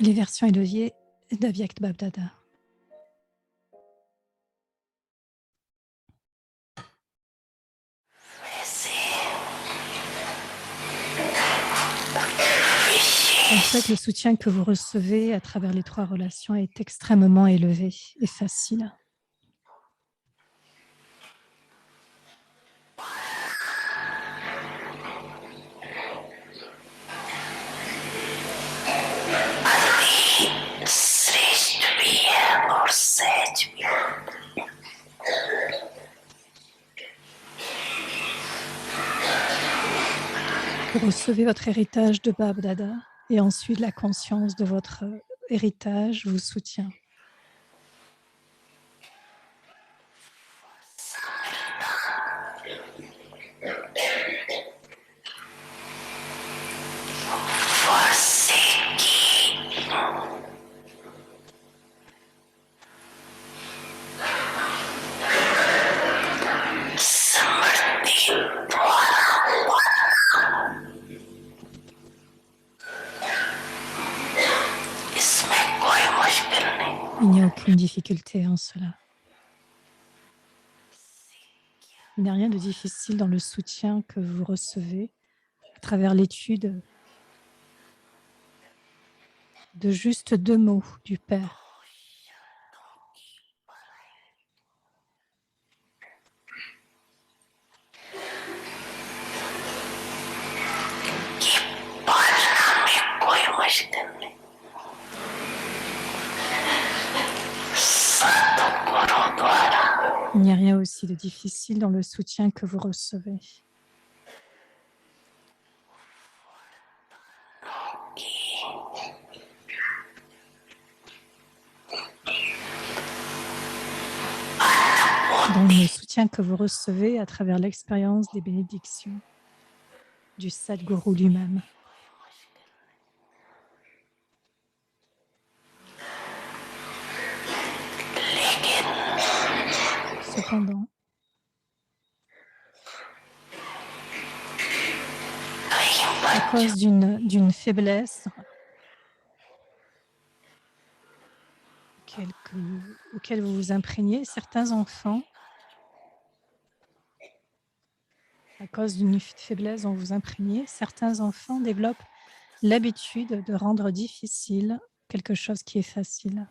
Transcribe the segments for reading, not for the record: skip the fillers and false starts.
Les versions élevées d'Avyakt Bapdada. En fait, le soutien que vous recevez à travers les 3 relations est extrêmement élevé et facile. Vous recevez votre héritage de Bapdada et ensuite la conscience de votre héritage vous soutient. Il n'y a aucune difficulté en cela. Il n'y a rien de difficile dans le soutien que vous recevez à travers l'étude de juste 2 mots du Père. Il n'y a rien aussi de difficile dans le soutien que vous recevez. Dans le soutien que vous recevez à travers l'expérience des bénédictions du Sadhguru lui-même. Cependant, à cause d'une faiblesse auquel vous vous imprégnez, certains enfants, à cause d'une faiblesse dont vous imprégnez, certains enfants développent l'habitude de rendre difficile quelque chose qui est facile.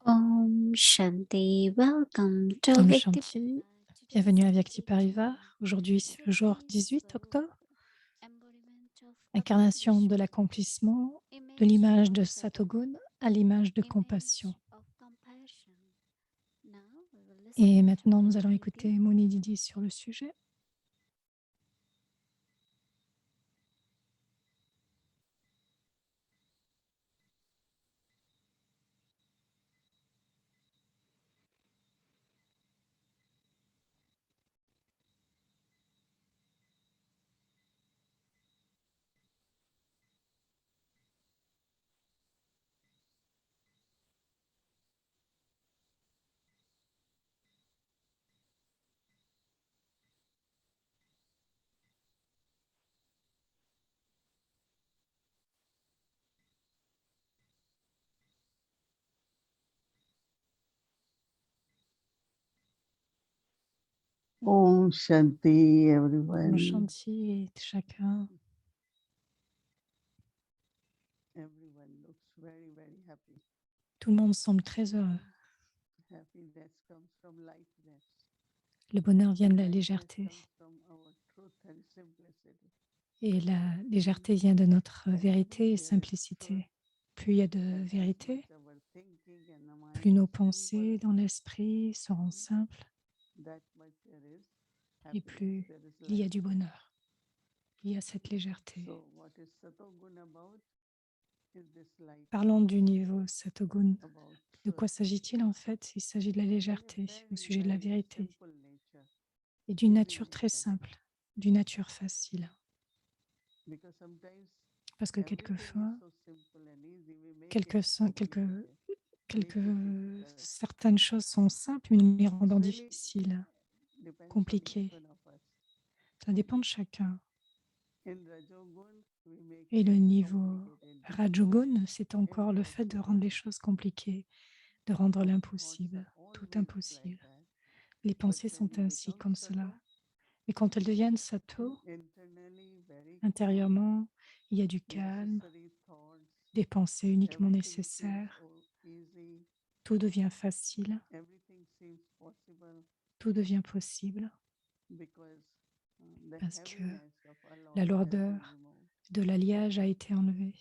Om Shanti, welcome to Om Vyakti. Shanti, bienvenue à Vyakti Parivar. Aujourd'hui, c'est le jour 18 octobre, incarnation de l'accomplissement de l'image de Satogun à l'image de compassion. Et maintenant, nous allons écouter Moni Didi sur le sujet. Om Shanti, everyone. Om Shanti, chacun. Everyone looks very, very happy. Tout le monde semble très heureux. Happiness comes from lightness. Le bonheur vient de la Lightness légèreté comes from our truth and simplicity. et la légèreté vient de notre vérité et There is truth, simplicité. Plus il y a de and as vérité, much our thinking and the plus mind nos is pensées simple, dans l'esprit seront simples that much there is et happiness, plus there is il y a du lightness. bonheur. Il y a cette légèreté. So what is Satogun about? Is this lightness, Parlons du niveau Satogun. about De quoi truth. s'agit-il en fait? Il s'agit de la In a légèreté au very, sujet de la very vérité simple nature, et d'une easy nature très nature. simple, d'une nature facile. Because sometimes Parce que everything quelquefois, is so simple and easy, we make it complicated. certaines choses sont simples, mais nous les rendons It's really difficiles, depends on compliquées. each one of us. Ça dépend de chacun. In Rajogun, we make Et le things niveau complicated. Rajogun, c'est In encore le fait de rendre les Sattvagun, choses compliquées, de rendre our thoughts are l'impossible, tout always like impossible. that. Les But pensées when sont we ainsi become comme cela. Sato, Mais quand elles deviennent Sato, internally very calm, intérieurement, il y a du calme, necessary thoughts, des pensées uniquement everything seems nécessaires, easy, tout devient facile, everything seems possible tout devient possible, because the parce que heaviness of la alone has been lourdeur removed. de l'alliage a été enlevée,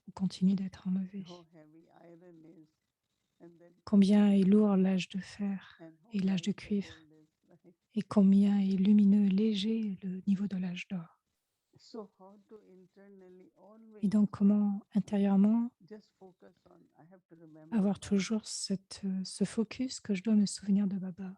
ou continue d'être enlevée. How heavy iron is, and then Combien copper est is, lourd l'âge de fer and how et l'âge de light the cuivre, gold is, right? et combien est lumineux, léger le niveau de l'âge d'or. So how to internally Et always donc, comment intérieurement just focus on, I have to remember avoir Baba. toujours ce focus que je dois me souvenir de Baba.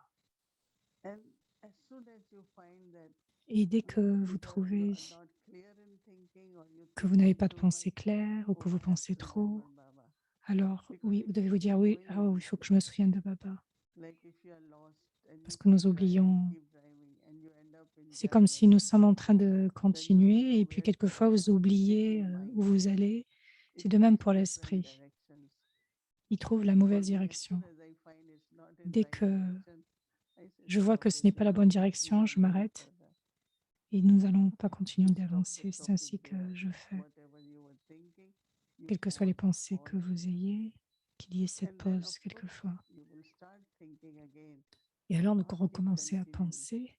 And as soon as you find that Et dès que vous either you trouvez are not clear in thinking or you're que vous n'avez thinking pas de too much, pensée claire ou que oh, vous I have pensez to remember trop, Baba. alors Because oui, we vous devez vous keep dire oui, going, il faut que je me souvienne de Baba. like if you are lost and Parce you que nous keep oublions. driving, and you end up in C'est comme si nous Jharkhand, sommes en train de then you don't continuer et know puis where to quelquefois go. vous oubliez Same in où mind. vous allez. It C'est de même takes pour different l'esprit. directions. Il trouve la For mauvaise me, as direction. soon as I find it's not in Dès right que direction, I say, je vois stop que ce it, n'est pas la bonne we direction, je won't go m'arrête further. et nous n'allons pas continuer You stop d'avancer. the C'est ainsi topic there. que je fais. Whatever you were thinking, you Quelles que soient les pause pensées que vous there. ayez, qu'il y ait cette And then, pause of course, quelquefois. you will start thinking again, Et alors, nous not in recommencer à continuous. penser,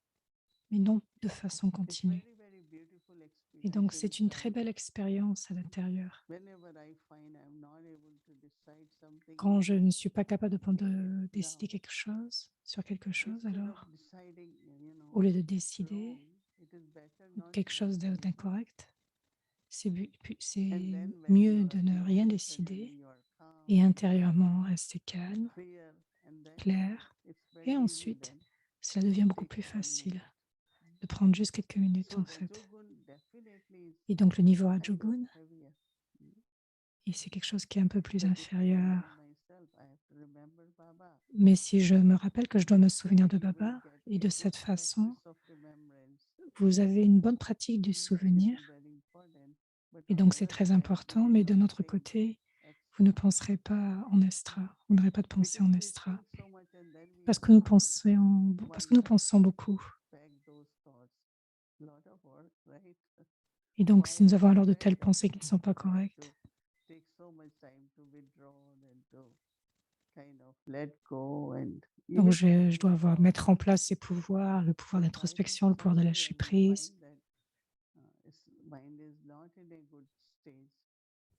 mais non de façon It's continue. very, very beautiful Et experience donc, c'est une très inside. belle expérience à l'intérieur. Whenever I find I'm not able to decide something, Quand je ne suis pas capable de now, décider quelque chose, sur quelque chose, instead of alors, deciding, au lieu de décider wrong, it is better not quelque to chose decide. d'incorrect, c'est And then when mieux you de are, ne rien internally décider you are calm, et intérieurement rester calme, clear, and then clair. it's Et very easy ensuite, then. cela devient beaucoup Take plus 1 facile minute. de prendre juste quelques minutes So en fait. Rajogun definitely is Et donc le niveau kind of Rajogun, heavier. et c'est quelque chose qui est un peu plus But if I remind inférieur. myself, I have to remember Baba. Mais si je me rappelle que je dois me souvenir de You will Baba, get et a de good cette façon, practice of remembrance. vous avez une bonne pratique du This souvenir, is very important. But et on the donc c'est other très side, we important, will mais de not notre think côté, vous ne extra. penserez pas en extra, vous n'aurez pas de pensée Because en we extra, think so much and then we parce que start parce que nous mind pensons beaucoup. back those thoughts. Lot of work, right? Et donc, si Why nous are avons they alors de back? telles pensées qui ne sont pas I have correctes, to take so much time to withdraw and to kind of let go and donc irritating je dois thoughts. mettre en place ces pouvoirs, le pouvoir So try that d'introspection, le pouvoir de someday lâcher when you prise, find that mind is not in a good stage.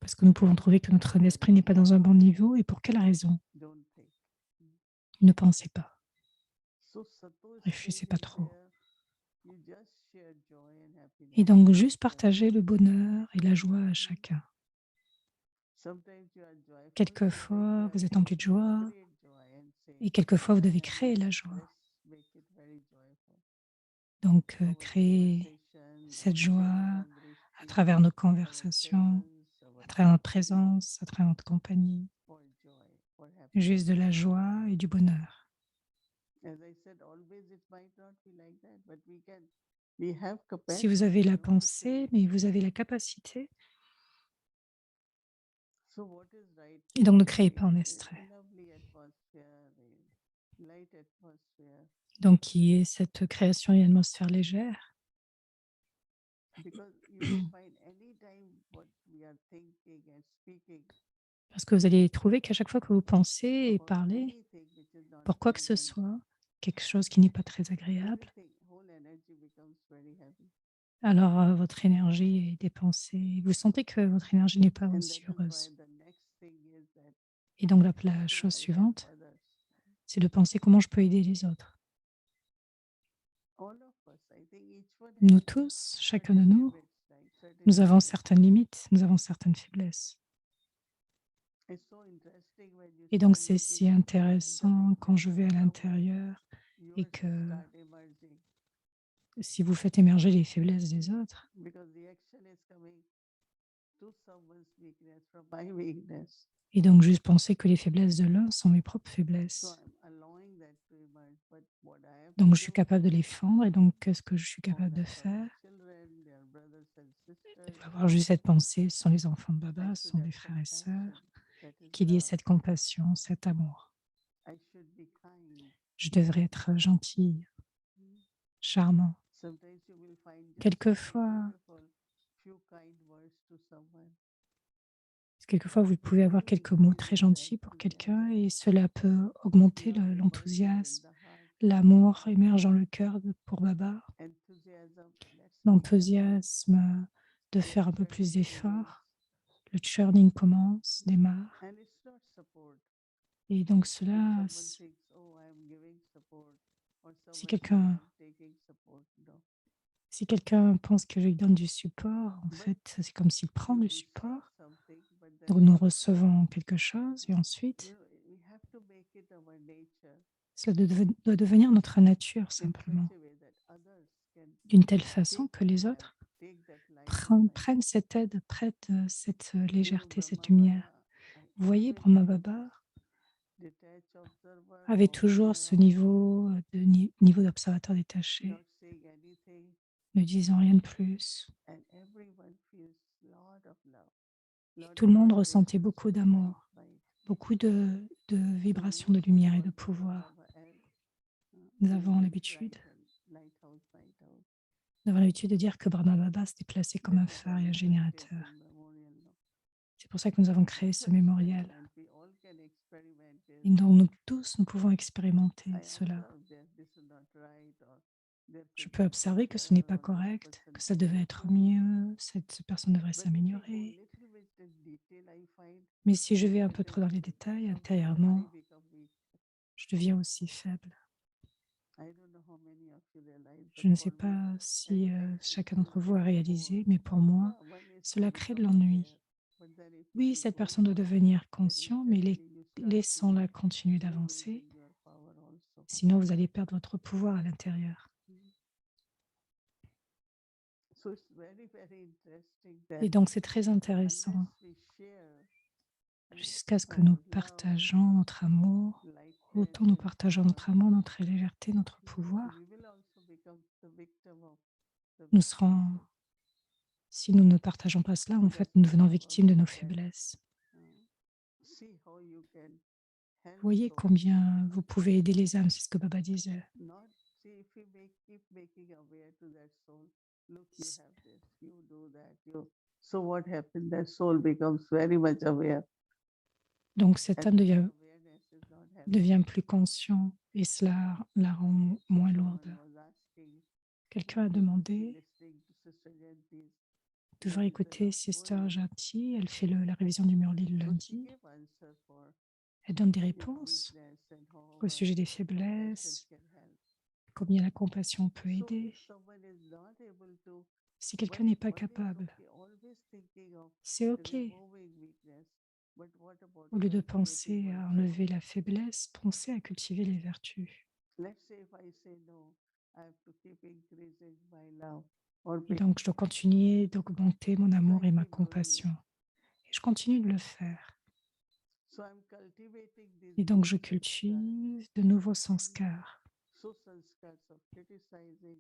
parce que nous pouvons trouver que notre esprit n'est pas dans un bon niveau. Et pour quelle raison? Don't think. Ne pensez pas, So Sato réfléchissez stage pas is trop. where you just share joy and Et happiness donc, with juste each other. partager le bonheur et la joie à chacun. Sometimes you are joyful, Quelquefois, sometimes you vous have êtes to empli de joie, create joy and say, et quelquefois, vous devez "Hey, créer la joie. let's make it very joyful." Donc, Our créer conversation, cette our joie sharing of à Drishti, travers nos our conversations, presence, our à travers notre company, présence, à travers notre compagnie, for joy, for juste happiness. de la joie et du bonheur. As I said, always it might not be like that, but we have Si vous capacity, avez la to say. pensée, mais vous avez la capacité, So what is right? et donc ne A créez pas en extrait. lovely atmosphere, a light atmosphere, Donc, qui est cette création et atmosphère légère, because you will find any time what we are thinking and speaking, Parce que vous allez trouver qu'à chaque fois que vous pensez et for parlez, anything which is not pour quoi que ce pleasant, soit, quelque chose qui n'est pas très agréable, everything, whole energy becomes very heavy. alors votre énergie est dépensée. Vous sentez que votre énergie n'est pas And aussi that is why heureuse. the next thing is that Et donc how la do chose I help suivante, others? c'est de penser comment je peux aider les autres. All of us, I think each one Nous has tous, chacun de certain nous, limits, right? Certain nous avons weakness. certaines limites, nous avons certaines faiblesses. It's so interesting when you Et donc start c'est looking si inside the intéressant quand je weaknesses vais of à someone, l'intérieur et yours que start emerging si vous faites émerger les faiblesses des autres, because the action is coming to someone's weakness from my weakness. et donc juste penser que les faiblesses de l'un sont mes propres So faiblesses. I'm allowing that to emerge. But what I have to Donc je suis do, capable de les fendre et donc qu'est-ce que je suis all capable de are our faire? children, they are brothers and Il sisters. faut avoir juste cette pensée, ce sont les enfants de I Baba, ce should sont have des frères et compassion. sœurs, That is qu'il y ait love. cette compassion, cet amour. I should be kind. Je devrais être gentille, Mm. charmant. Sometimes you will find just saying Quelquefois, beautiful few kind words to someone. quelquefois, vous It pouvez avoir really quelques mots très brings back gentils pour to the quelqu'un et essence. cela peut augmenter Love emerges in l'enthousiasme. the heart. L'amour émerge dans le cœur pour Baba, Enthusiasm. Let's make effort. l'enthousiasme de The faire un peu plus churning begins. d'efforts. Le churning commence, démarre. And it's not support. Et donc If cela, someone thinks, oh, I'm giving support, or si someone think quelqu'un I'm taking support, no. si quelqu'un pense que je lui donne du support, en But fait, c'est comme s'il prend you du receive support. something, but Donc then nous recevons quelque chose et you ensuite, know we have to make it our nature cela doit devenir notre nature in such simplement, a way that others can d'une telle façon take que that les help, autres take that light of life. prennent cette aide, prêtent cette légèreté, cette Brahma lumière. Baba, I Vous voyez, always Brahma had Baba this detached observer avait walking toujours ce around, niveau niveau d'observateur not détaché, saying anything, ne disant rien de plus. and everyone feels lot of love, Et lot tout of le monde ressentait vibrations beaucoup of light, d'amour, light. beaucoup de So vibrations de usually lumière et de what Brahma pouvoir. Baba and Nous doing avons this l'habitude lighthouse, lighthouse. Nous avons l'habitude de dire que Brahma Baba se déplaçait comme That un is why phare et we un created générateur. this memorial. No? C'est pour ça que nous avons créé It's ce mémorial. experiment. We all can experiment Et this. donc nous tous, nous pouvons expérimenter I cela. observe that this is not right, or there Je could peux be observer que ce n'est better, pas or this correct, person que ça can devait être improve. mieux, cette personne devrait But if we go s'améliorer. little bit in detail, I find Mais si je vais un that peu trop dans les détails, sometimes I intérieurement, become weak. je deviens aussi faible. I don't know how many of you realize, but Je ne sais for me, pas at si times it chacun feels d'entre vous a like a bore. réalisé, mais pour moi, Yeah, one is to cela crée de become aware, l'ennui. but then if you Oui, keep cette going personne doit on, devenir then conscient, mais instantly you start laissons-la feeling continuer you're d'avancer. losing your power also. Sinon, vous allez perdre votre pouvoir à l'intérieur. Mm. So it's very, very interesting Et that donc, c'est très unless intéressant we share jusqu'à ce que nous our love, partageons notre amour. lightness, Autant nous and partageons power, notre amour, notre légèreté, notre you know, pouvoir, we will also become the victim of the nous weaknesses. serons, si nous ne partageons pas cela, en fait, Just nous to devenons talk victimes de about nos that, faiblesses. uh, see how you can help Voyez souls. combien vous pouvez aider les âmes, c'est ce que Baba disait. Not see if we keep making aware to that soul. Look, you have this, you do that, you. So what happens? That soul becomes very much aware, Donc cet and âme that awareness is not happening. devient plus conscient et cela la rend moins Someone lourde. was asking, Quelqu'un a you must be demandé, listening to Sister Janti's tu devrais revision écouter of Sister Murli. Gentil, elle fait la révision du Murli le So she lundi, gave answer for elle donne des his réponses weakness and how au our sujet des compassion faiblesses, can help. combien la compassion peut So aider. if someone is not able to, Si quelqu'un but n'est pas one is capable, okay, always thinking of c'est OK. removing weakness. But what about Au lieu de cultivating penser à virtue? enlever la faiblesse, pensez à cultiver les vertus. Let's say if I say no, I have to keep increasing my love or Et donc, je dois continuer d'augmenter mon so amour I et ma keep doing it. compassion. Et je continue de le faire. So I'm cultivating these Et donc, new je sanskars. cultive de nouveaux sanskars. So sanskars of criticizing,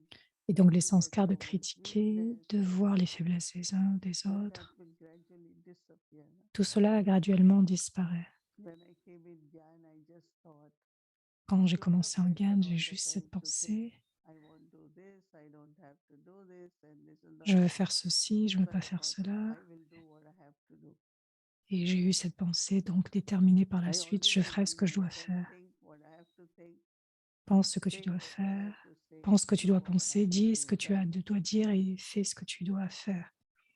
Et donc, les looking at sanskars de someone's critiquer, weakness, de voir les faiblesses des uns des so that autres, will gradually disappear. tout cela graduellement disparaît. When I came in Gyan, I just thought, Quand j'ai lot of commencé en pressure Gagne, j'ai all the juste cette time to think, pensée, I won't do this, I don't have to do this, and this is not. je veux faire ceci, je ne veux So I pas faire thought, cela. I will do what I have to do. Et j'ai eu cette pensée donc déterminée par la I suite, always je ferai ce que je remember dois that. faire. Think what I have to think. Pense ce que tu Say dois what I have faire, to say. pense ce que tu Do dois what I have penser, to dis ce think. que tu dois dire et fais ce que tu dois faire.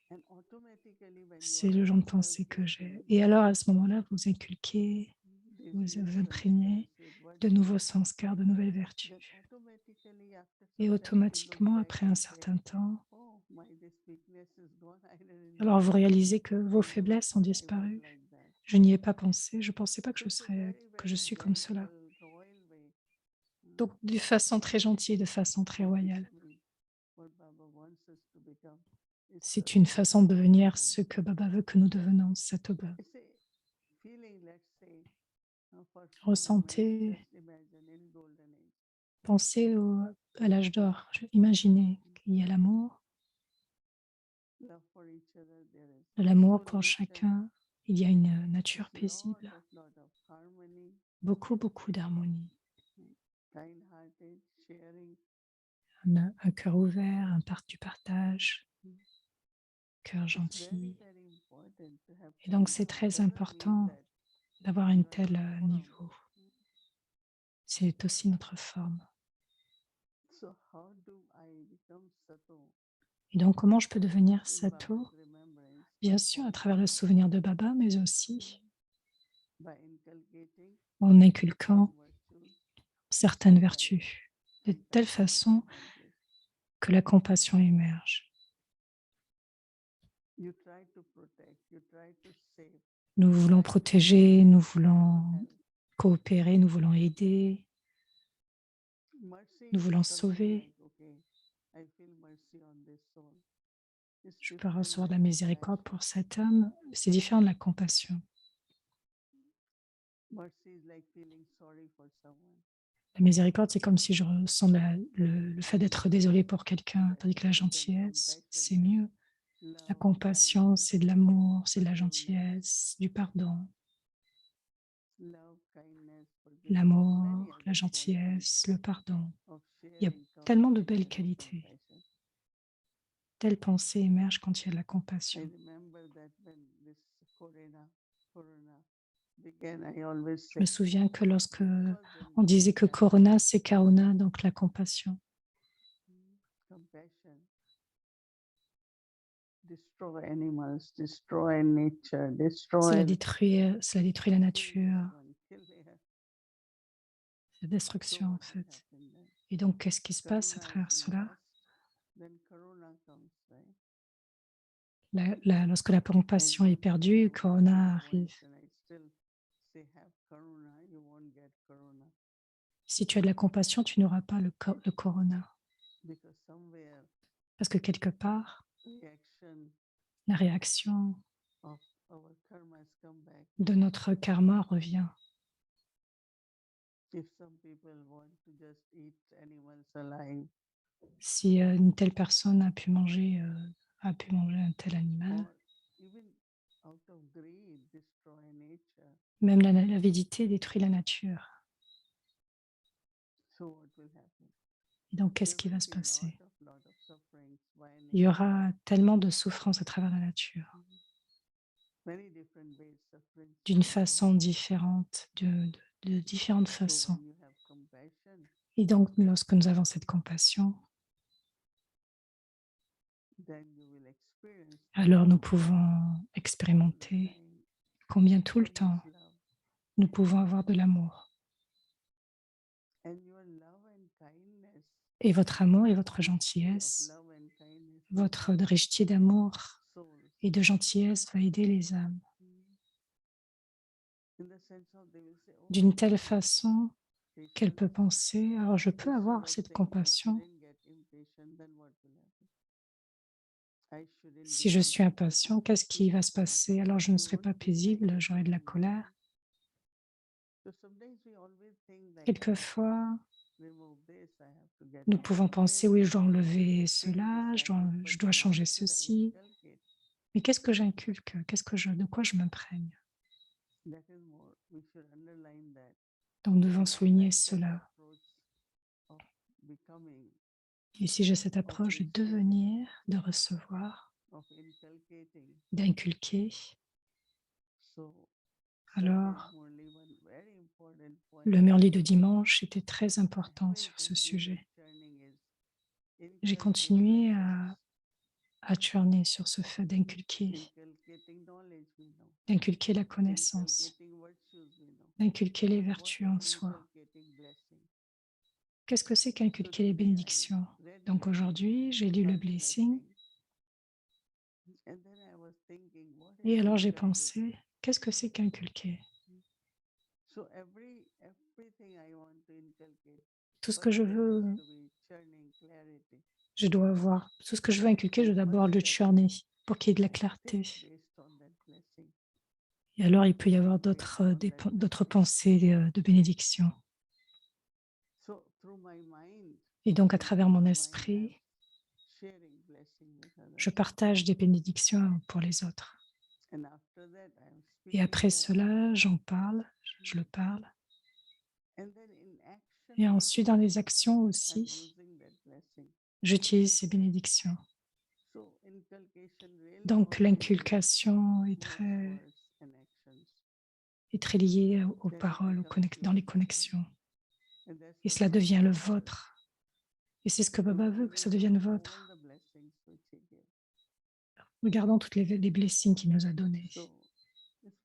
And automatically, when you C'est are le genre de pensée que j'ai. inculcating Et alors à ce moment-là, vous inculquez, these vous new imprégnez sanskars with de virtues, nouveaux sanskars, de nouvelles vertus. then automatically after Et some time you look automatiquement, back après un and say, certain temps, oh, my this weakness is gone. I didn't alors know vous réalisez que vos I was faiblesses ont disparu. like that. Je n'y ai pas pensé, je ne pensais pas que So it's a very, que je very suis comme cela. gentle, royal way. Donc, de façon très gentille, de façon très This is royale. what Baba wants us to become. It's C'est une façon de devenir and ce que Baba veut que nous devenons, Satoba. it's a feeling, let's say, for a few moments, Ressentez, just imagine in golden age. pensez à l'âge d'or. Imaginez qu'il y a l'amour, Love for each other, there is de l'amour peaceful pour nature, chacun. Il y a une nature there's paisible, lot of harmony, beaucoup, beaucoup d'harmonie. kind-hearted, sharing. Un cœur ouvert, du partage, cœur It's gentil. very important to have Et donc, c'est karuna. très Doesn't mean important that d'avoir un you are tel in form. niveau. C'est aussi notre forme. So how do I become sato? Et donc, comment je peux Of devenir course, in Sato? Baba's remembrance, Bien but sûr, à travers le also souvenir de Baba, mais aussi by inculcating en inculquant some virtues certaines so that vertus, de telle compassion façon emerges. que la compassion émerge. You try to protect, you try to save, Nous voulons try to protéger, nous to voulons help. coopérer, nous voulons aider, Mercy nous is voulons something sauver. like, okay, I feel mercy on this soul. It's Je peux different recevoir de than la miséricorde compassion. pour cet homme. C'est différent de la compassion. Mercy is like feeling sorry for someone. La miséricorde, c'est comme si je ressens le fait d'être désolé pour quelqu'un, That's tandis que la it. But then gentillesse, c'est compassion is mieux. La love, compassion, kindness, c'est de l'amour, c'est de la forgiveness, gentillesse, du pardon, love, kindness, forgiveness, many l'amour, la other qualities gentillesse, le pardon. of Il y a sharing come tellement de when belles there is qualités. compassion. Telle pensée émerge quand il y a de la I compassion. remember that when this corona began, I always Je me say, souviens que lorsque because when on disait que compassion, Corona, c'est Karuna, donc la compassion. compassion destroy animals, destroy nature, destroy Cela détruit la kill nature, this one, kill that. la So destruction en what will fait. happen then? Et donc, qu'est-ce qui se passe à Karuna travers is cela? lost, then karuna comes, right? Lorsque la As compassion est you perdue, know, this is Corona arrive. once, and I still say have karuna, you won't get karuna. Si tu as de la compassion, tu n'auras pas le Corona. Because somewhere Parce que quelque part, reaction la réaction of our karmas come back. de notre karma revient. If some people want to just eat animals alive, Si une telle personne a pu manger un tel animal, or even out of greed destroy nature, même l'avidité détruit la nature. so what will happen? Et donc, qu'est-ce There qui will va se be passer? lot of sufferings by Il y nature. aura tellement de souffrances à travers la nature, Many different ways suffering. d'une façon différente, de différentes So façons. when you have compassion, Et donc, lorsque nous avons cette compassion, then you will experience alors nous pouvons expérimenter combien tout le so much temps love. nous pouvons avoir de l'amour. And your love and kindness, Et votre amour et votre richty of gentillesse, love and kindness will votre help richesse d'amour souls. et de gentillesse va aider les âmes In the sense of they will say, oh, d'une I telle can façon take qu'elle peut care. penser, alors je peux Instead avoir of cette saying, I compassion. shouldn't get impatient, then what will happen? I shouldn't Si get je suis impatient. impatient, qu'est-ce qui va se passer? Alors je ne You serai won't pas feel like paisible, that j'aurai de la anymore. colère. So sometimes we always think that I have Quelquefois, to remove this, I have to get nous rid pouvons of penser, this, oui, I je dois have to enlever change cela, this habit. je But dois then changer what should I ceci. inculcate? Mais qu'est-ce que j'inculque? De quoi je m'imprègne? That is more, we should underline that. Donc nous devons If I souligner like that cela. approach of becoming, Et si j'ai cette of approche de receiving, devenir, de recevoir, of inculcating, d'inculquer, So Sunday Alors, Murli, one very important point le is Murli de dimanche était très important still sur ce continue sujet. churning is J'ai inculcate continué messages, à churner sur ce fait inculcating knowledge we know, d'inculquer la connaissance, inculcating virtues we know. d'inculquer les What vertus is en soi. inculcating blessing? Qu'est-ce que c'est So qu'inculquer les today bénédictions? I read Donc many aujourd'hui, j'ai lu le Sunday blessing blessings, and then I was thinking, what is et alors j'ai inculcating? pensé, qu'est-ce que c'est qu'inculquer? So everything I want to inculcate, Tout ce que first je there has veux, to be churning clarity, je dois avoir. Tout ce que je veux inculquer, je and dois d'abord first le step churner is pour qu'il y ait de la think clarté. based on that blessing, Et alors, il peut y avoir think based on that d'autres blessing. pensées de bénédiction. So through my mind, Et donc, à in travers mon my mind, I'm esprit, sharing blessing with je others, partage des bénédictions pour les autres. and after that, I'm Et speaking après that, cela, j'en parle, je le parle. and then in action Et ensuite, dans also, les actions I'm aussi, using that blessing. j'utilise ces bénédictions. So inculcation really Donc, only means l'inculcation est words and actions. très liée aux Then it paroles, becomes dans les your blessing. connexions. And that's Et what cela Baba devient le wants us. vôtre. Et c'est ce que So Baba veut, que ça devienne remembering all vôtre. the blessings which he gave. Regardons toutes les blessings qu'il nous a données. So it's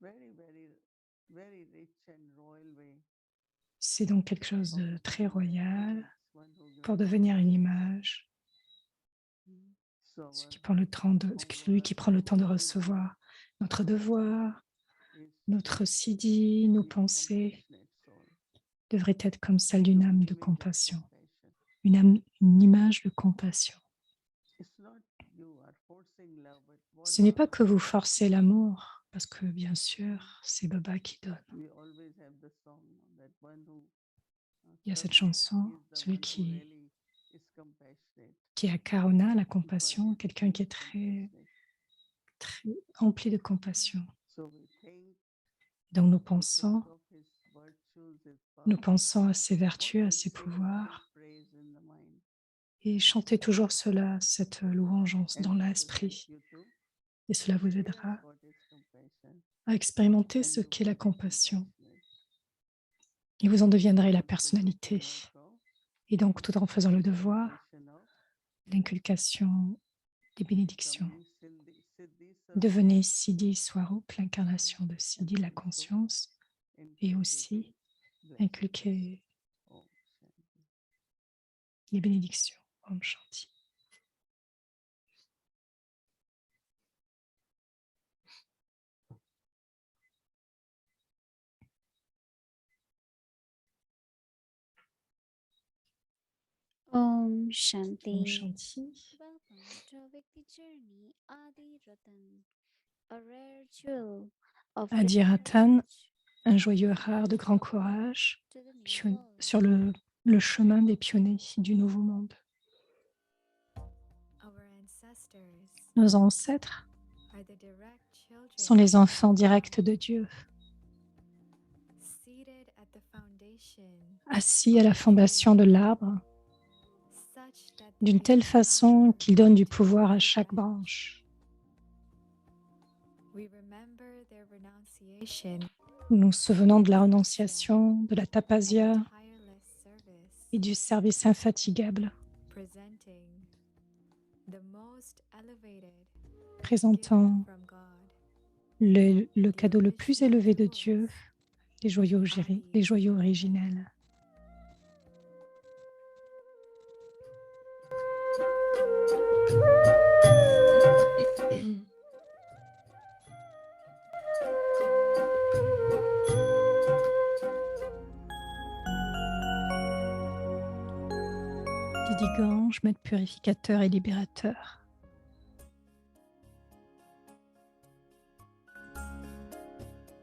very rich and royal way C'est donc quelque chose of de très becoming that royal image, one who pour grants devenir une blessings. image. So Celui qui prend le temps de recevoir notre devoir, notre CD, nos pensées, devrait être comme celle d'une âme de compassion, une image de compassion. Ce n'est pas que vous forcez l'amour, parce que bien sûr, c'est Baba qui donne. Il y a cette chanson, celui qui a Karuna, la compassion, quelqu'un qui est très empli de compassion. Donc nous pensons à ses vertus, à ses pouvoirs, et chantez toujours cela, cette louange dans l'esprit. Et cela vous aidera à expérimenter ce qu'est la compassion. Et vous en deviendrez la personnalité. Et donc, tout en faisant le devoir, l'inculcation des bénédictions, devenez Siddhi Swarup, l'incarnation de Siddhi, la conscience, et aussi inculquer les bénédictions. Om Shanti. Om Shanti. Om Shanti. Welcome to Vikti Journey Adi Ratan, a rare jewel of Adi divine Ratan, knowledge, un joyau rare de grand courage to the new world. sur le chemin des pionniers du Nouveau Monde. Our ancestors Nos ancêtres are the direct sont children les enfants directs de Dieu, seated at the foundation assis à la fondation de l'arbre, such that d'une telle façon qu'il donne du pouvoir à chaque branche. we remember their renunciation Nous nous souvenons de la renonciation, de la tapasya and tireless service, et du service infatigable, presenting the most elevated présentant gift from God. le cadeau le plus élevé de Dieu, les joyaux originels. Didi Gange, maître purificateur et libérateur.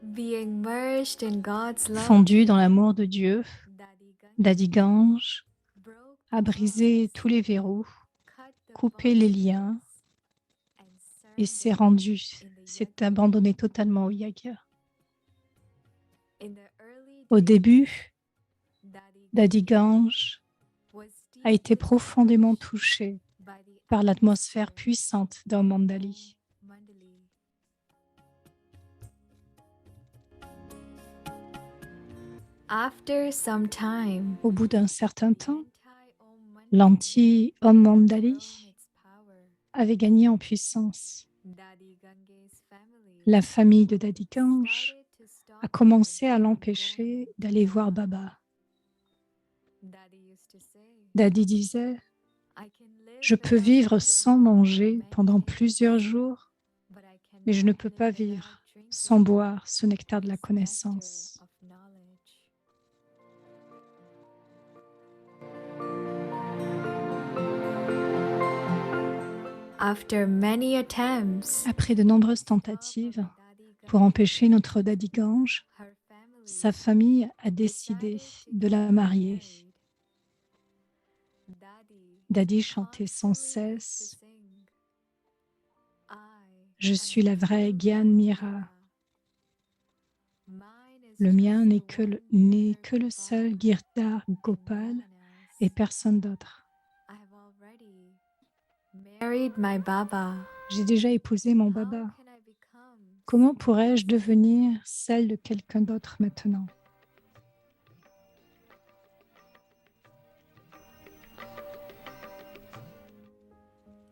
Being merged in God's love, Fondu dans l'amour de Dieu, Daddy Dadi Gange broke a brisé tous les verrous, coupé les liens et s'est abandonné totalement au yaga. Au début, Dadi Gange a été profondément touché par l'atmosphère puissante d'un mandali. After some time, Au bout d'un certain temps, l'anti-Om Mandali l'anti-Om had Mandali grown its power. avait gagné en puissance. Daddy Gange's family La famille de Daddy Gange started to stop a him commencé à from l'empêcher going d'aller to voir Baba. Baba. Daddy used to say, Daddy disait, I can live je peux without vivre eating sans for manger many pendant years, plusieurs jours, but I mais je ne cannot peux live pas without vivre sans drinking boire ce nectar de la this nectar connaissance. of knowledge. After many attempts, Après de nombreuses tentatives pour empêcher notre Daddy Gange, sa famille a décidé de la marier. Daddy chantait sans cesse, je suis la vraie Gyan Mira. Le mien n'est que le seul Girdhar Gopal et personne d'autre. J'ai déjà épousé mon Baba. Comment pourrais-je devenir celle de quelqu'un d'autre maintenant?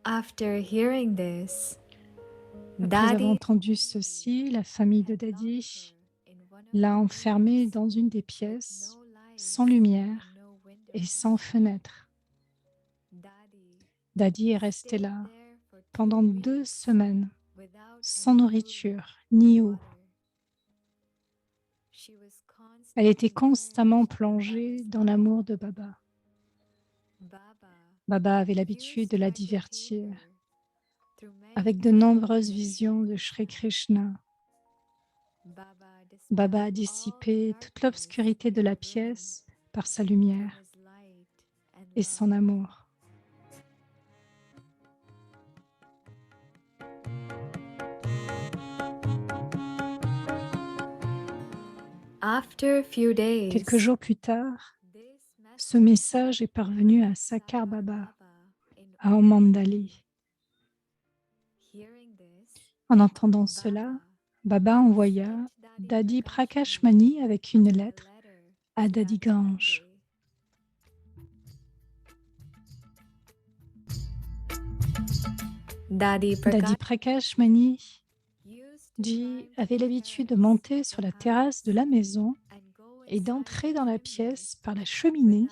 After hearing this, Après avoir Daddy entendu ceci, la famille de Daddy l'a enfermé dans une des pièces, sans lumière et sans fenêtre. Daddy est resté là pendant 2 semaines, sans nourriture ni eau. Elle était constamment plongée dans l'amour de Baba. Baba avait l'habitude de la divertir avec de nombreuses visions de Shri Krishna. Baba a dissipé toute l'obscurité de la pièce par sa lumière et son amour. After a few days, Quelques jours plus tard, ce message est parvenu à Sakar Baba, à Omandali. En entendant cela, Baba envoya Daddy Prakashmani avec une lettre à Daddy Gange. Daddy Daddy Prakashmani avait l'habitude de monter sur la terrasse de la maison et d'entrer dans la pièce par la cheminée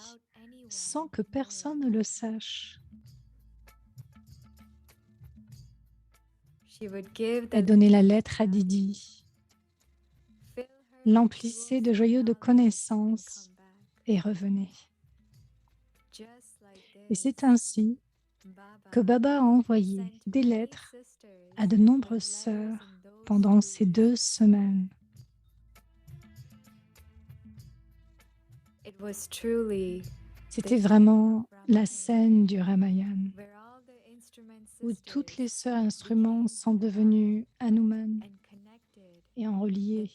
sans que personne ne le sache. Elle donnait la lettre à Didi, l'emplissait de joyaux de connaissances et revenait. Et c'est ainsi que Baba a envoyé des lettres à de nombreuses sœurs pendant ces 2 semaines. C'était vraiment la scène du Ramayana, où toutes les sœurs instruments sont devenues Hanuman et ont relié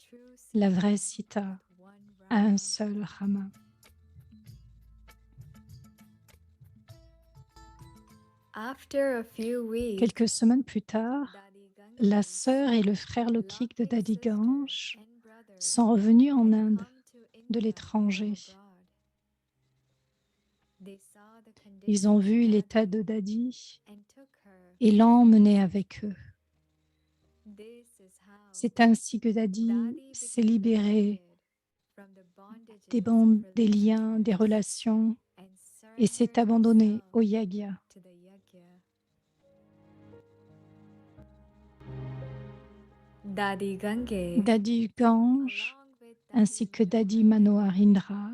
la vraie Sita à un seul Rama. Quelques semaines plus tard, la sœur et le frère Lokik de Daddy Gange sont revenus en Inde de l'étranger. Ils ont vu l'état de Daddy et l'ont emmené avec eux. C'est ainsi que Daddy s'est libéré des liens, des relations et s'est abandonné au yagya. Daddy Gange ainsi que Daddy Manoharindra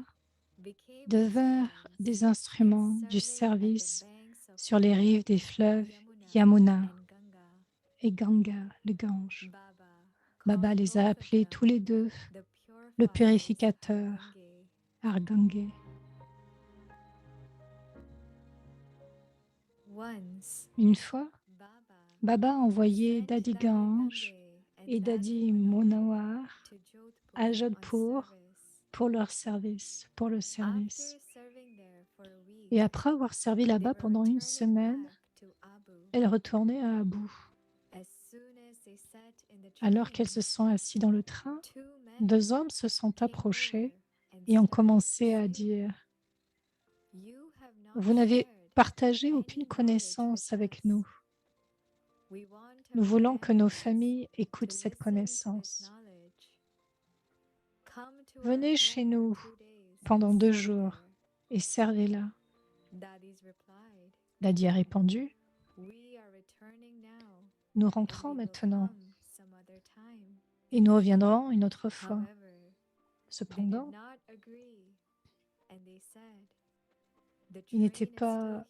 devinrent des instruments du service sur les rives des fleuves Yamuna et Ganga, le Gange. Baba les a appelés tous les deux le purificateur Argangé. Une fois, Baba a envoyé Daddy Gange et Daddy Manohar à Jodhpur pour le service. Et après avoir servi là-bas pendant 1 semaine, elle retournait à Abu. Alors qu'elles se sont assis dans le train, 2 hommes se sont approchés et ont commencé à dire, vous n'avez partagé aucune connaissance avec nous. Nous voulons que nos familles écoutent cette connaissance. Venez chez nous pendant 2 jours et servez-la. Daddy a répondu, nous rentrons maintenant et nous reviendrons une autre fois. Cependant, ils n'étaient pas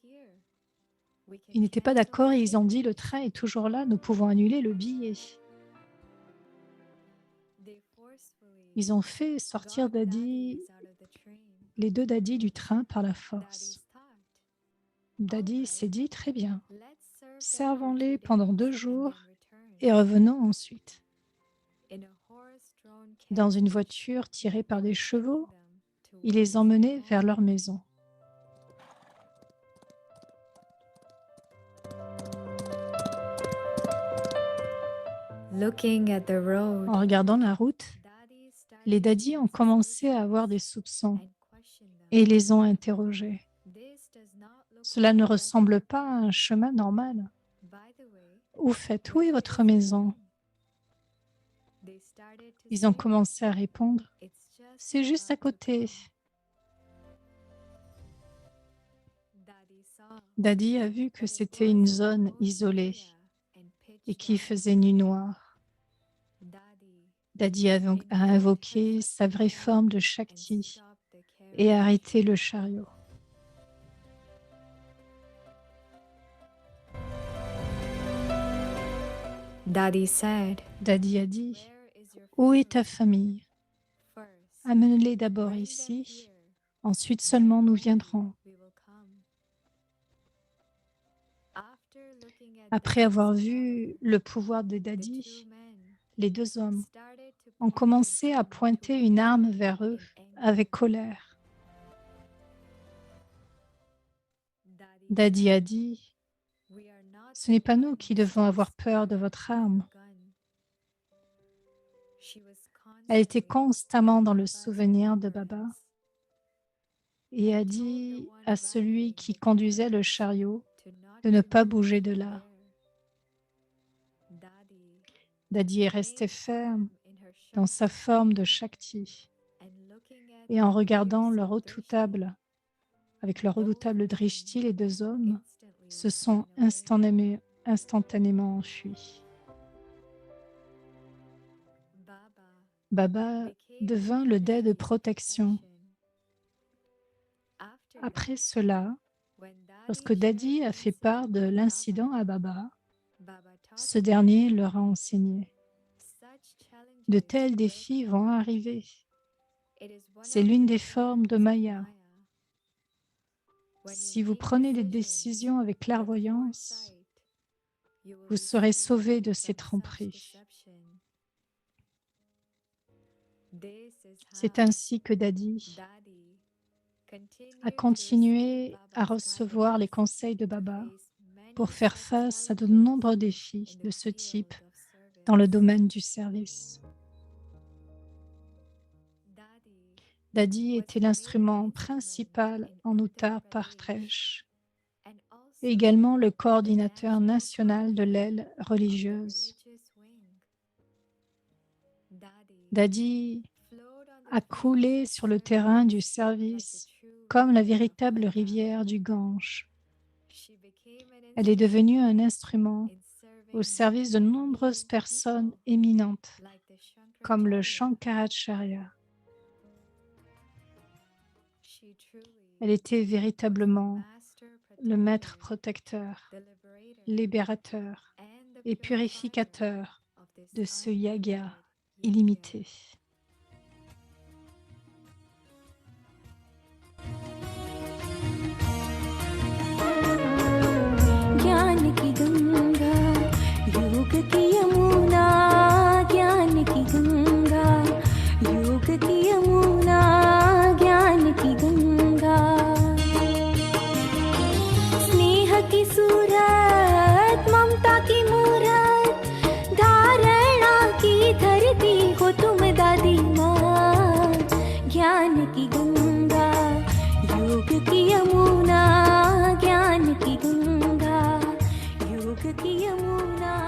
d'accord et ils ont dit, le train est toujours là, nous pouvons annuler le billet. Ils ont fait sortir Daddy, les 2 Daddy du train par la force. Daddy s'est dit, très bien, servons-les pendant 2 jours et revenons ensuite. Dans une voiture tirée par des chevaux, il les emmenait vers leur maison. En regardant la route, les daddies ont commencé à avoir des soupçons et les ont interrogés. Cela ne ressemble pas à un chemin normal. Au fait, où est votre maison? Ils ont commencé à répondre, c'est juste à côté. Daddy a vu que c'était une zone isolée et qui faisait nuit noire. Daddy a invoqué sa vraie forme de Shakti et a arrêté le chariot. Daddy a dit, où est ta famille? Amène-les d'abord ici, ensuite seulement nous viendrons. Après avoir vu le pouvoir de Daddy, les 2 hommes ont commencé à pointer une arme vers eux avec colère. Daddy a dit, ce n'est pas nous qui devons avoir peur de votre arme. Elle était constamment dans le souvenir de Baba et a dit à celui qui conduisait le chariot de ne pas bouger de là. Daddy est resté ferme dans sa forme de Shakti et en regardant avec leur redoutable Drishti, les 2 hommes se sont instantanément enfuis. Baba devint le dais de protection. Après cela, lorsque Daddy a fait part de l'incident à Baba, ce dernier leur a enseigné. De tels défis vont arriver. C'est l'une des formes de Maya. Si vous prenez des décisions avec clairvoyance, vous serez sauvés de ces tromperies. C'est ainsi que Daddy a continué à recevoir les conseils de Baba pour faire face à de nombreux défis de ce type dans le domaine du service. Daddy était l'instrument principal en Uttar Pradesh et également le coordinateur national de l'aile religieuse. Daddy a coulé sur le terrain du service comme la véritable rivière du Gange. Elle est devenue un instrument au service de nombreuses personnes éminentes, comme le Shankaracharya. Elle était véritablement le maître protecteur, libérateur et purificateur de ce yaga illimité. ज्ञान की गंगा योग की यमुना ज्ञान की गंगा योग की यमुना ज्ञान की गंगा स्नेह की सूरत ममता की मूरत धारणा की धरती हो तुम दादा ज्ञान की गंगा योग की यमुना ज्ञान की गंगा योग की Yamuna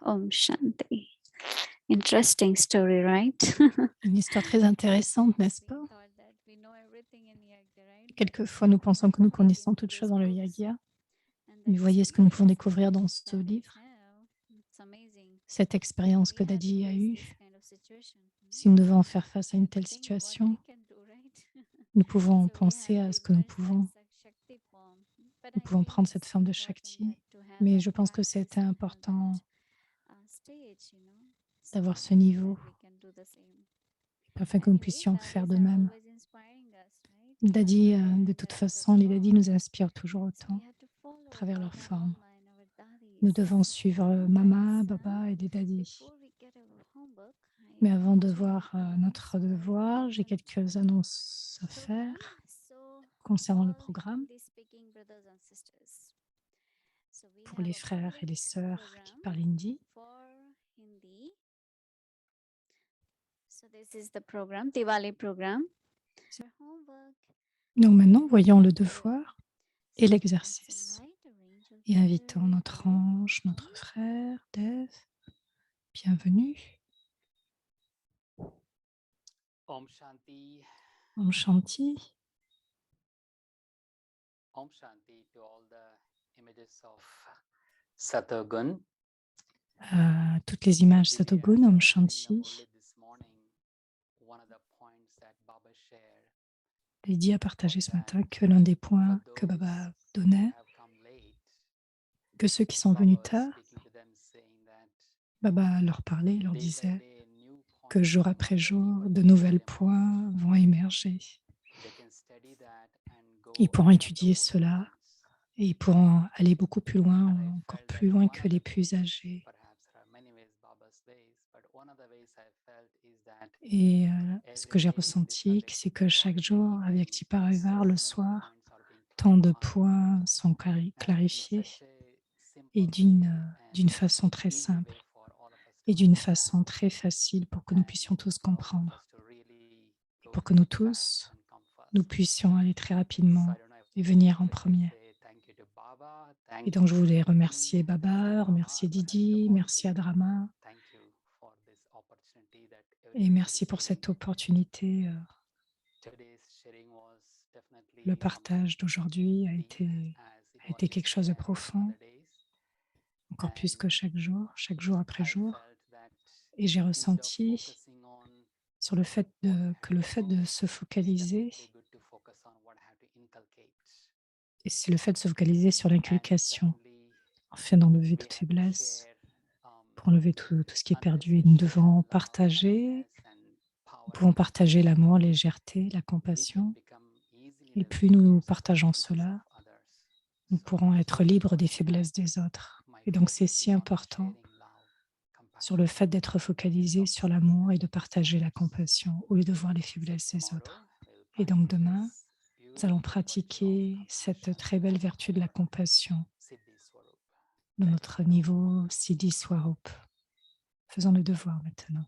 Om Shanti. Interesting story, right? Une histoire très intéressante, n'est-ce pas? Quelquefois, nous pensons que nous connaissons toutes choses dans le Yagya. Mais voyez ce que nous pouvons découvrir dans ce livre, cette expérience que Daddy a eue. Si nous devons faire face à une telle situation, nous pouvons penser à ce que nous pouvons. Nous pouvons prendre cette forme de Shakti. Mais je pense que c'était important d'avoir ce niveau afin que nous puissions faire de même. Daddy, de toute façon, les Daddy nous inspirent toujours autant à travers leur forme. Nous devons suivre Mama, Baba et les Daddy. Mais avant de voir notre devoir, j'ai quelques annonces à faire concernant le programme pour les frères et les sœurs qui parlent hindi. So this is the program, Diwali program. Donc maintenant, voyons le devoir et l'exercice. Et invitons notre ange, notre frère, Dev. Bienvenue. Om Shanti. Om Shanti. Om Shanti to all the images of Satogun. Toutes les images Satogun, Om Shanti. Lydie a partagé ce matin que l'un des points que Baba donnait, que ceux qui sont venus tard, Baba leur parlait, leur disait que jour après jour, de nouvelles points vont émerger. Ils pourront étudier cela et ils pourront aller beaucoup plus loin, encore plus loin que les plus âgés. Et ce que j'ai ressenti, c'est que chaque jour, avec Tiparivar, le soir, tant de points sont clarifiés et d'une façon très simple et d'une façon très facile pour que nous puissions tous comprendre. Et pour que nous tous, nous puissions aller très rapidement et venir en premier. Et donc, je voulais remercier Baba, remercier Didi, merci Adrama. Et merci pour cette opportunité. Le partage d'aujourd'hui a été quelque chose de profond, encore plus que chaque jour après jour. Et j'ai ressenti sur le fait que le fait de se focaliser, et c'est le fait de se focaliser sur l'inculcation, afin d'enlever toute faiblesse, pour enlever tout ce qui est perdu. Et nous devons partager, nous pouvons partager l'amour, la légèreté, la compassion. Et plus nous partageons cela, nous pourrons être libres des faiblesses des autres. Et donc, c'est si important sur le fait d'être focalisé sur l'amour et de partager la compassion au lieu de voir les faiblesses des autres. Et donc, demain, nous allons pratiquer cette très belle vertu de la compassion de notre niveau Siddhi Swarup. Faisons le devoir maintenant.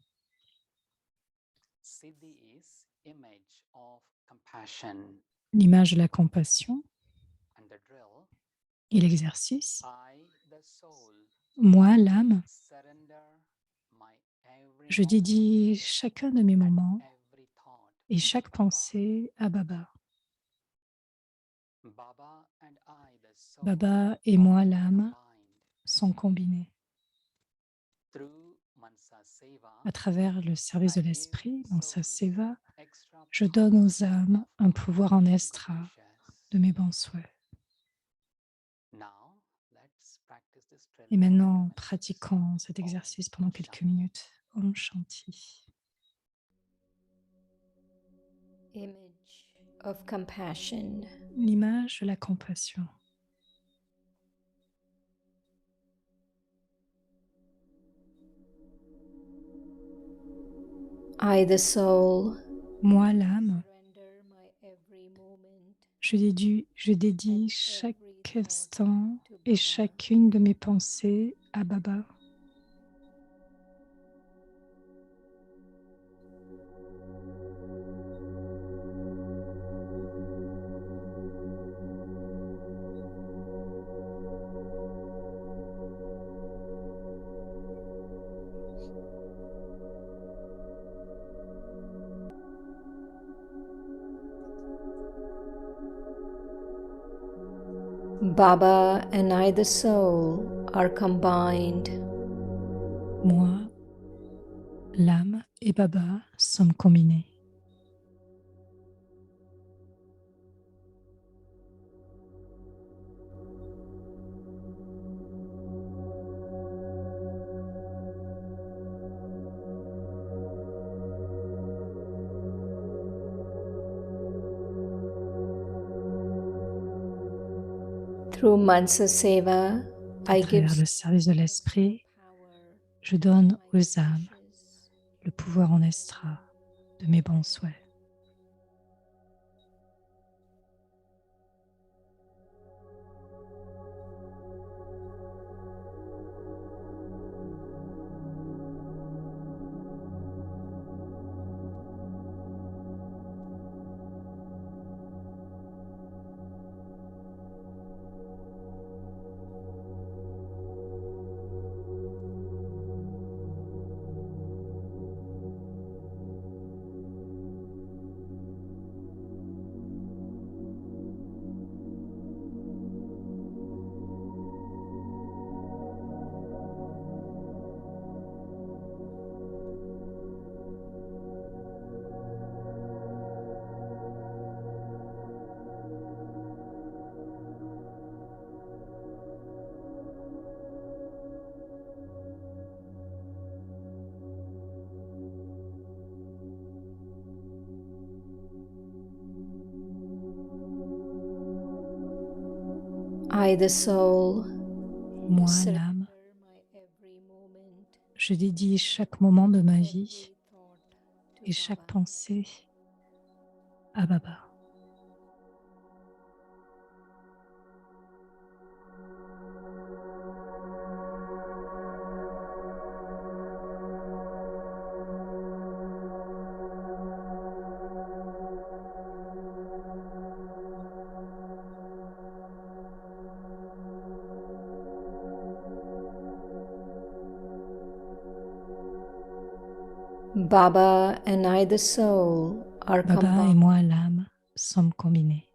L'image de la compassion et l'exercice. Moi, l'âme, je dédie chacun de mes moments et chaque pensée à Baba. Baba et moi, l'âme, sont combinés. À travers le service de l'esprit, dans sa seva, je donne aux âmes un pouvoir en extra de mes bons souhaits. Et maintenant, pratiquons cet exercice pendant quelques minutes. Om Shanti. Image of compassion. l'image de la compassion. I, the soul, Moi, l'âme, surrender my every moment je dédie chaque instant et chacune de mes pensées à Baba. Baba and I, the soul, are combined. Moi, l'âme et Baba sommes combinés. Through Mansa Seva, À I give travers le service de l'esprit, power je donne my aux âmes wishes. le pouvoir en extra de mes bons souhaits. I, the soul, Moi, surrender l'âme, my every moment, je dédie chaque moment de ma vie every thought to et chaque Baba. pensée à Baba. Baba and I, the soul, are Baba et combined. moi, l'âme, sommes combinés.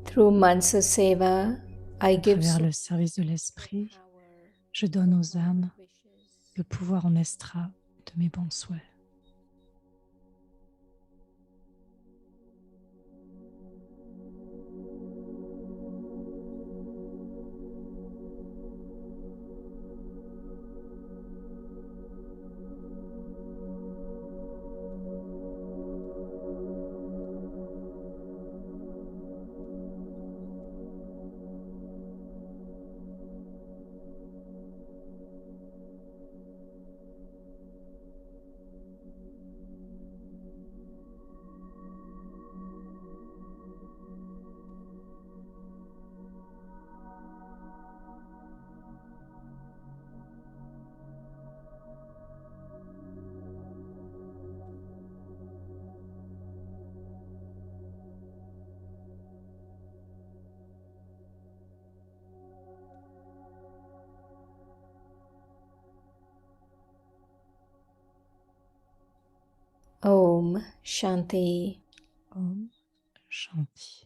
Through Mansa Seva, I À give travers souls le service de l'esprit, power je donne of aux my âmes wishes. le pouvoir en extra de mes bons souhaits. Om Shanti. Om Shanti.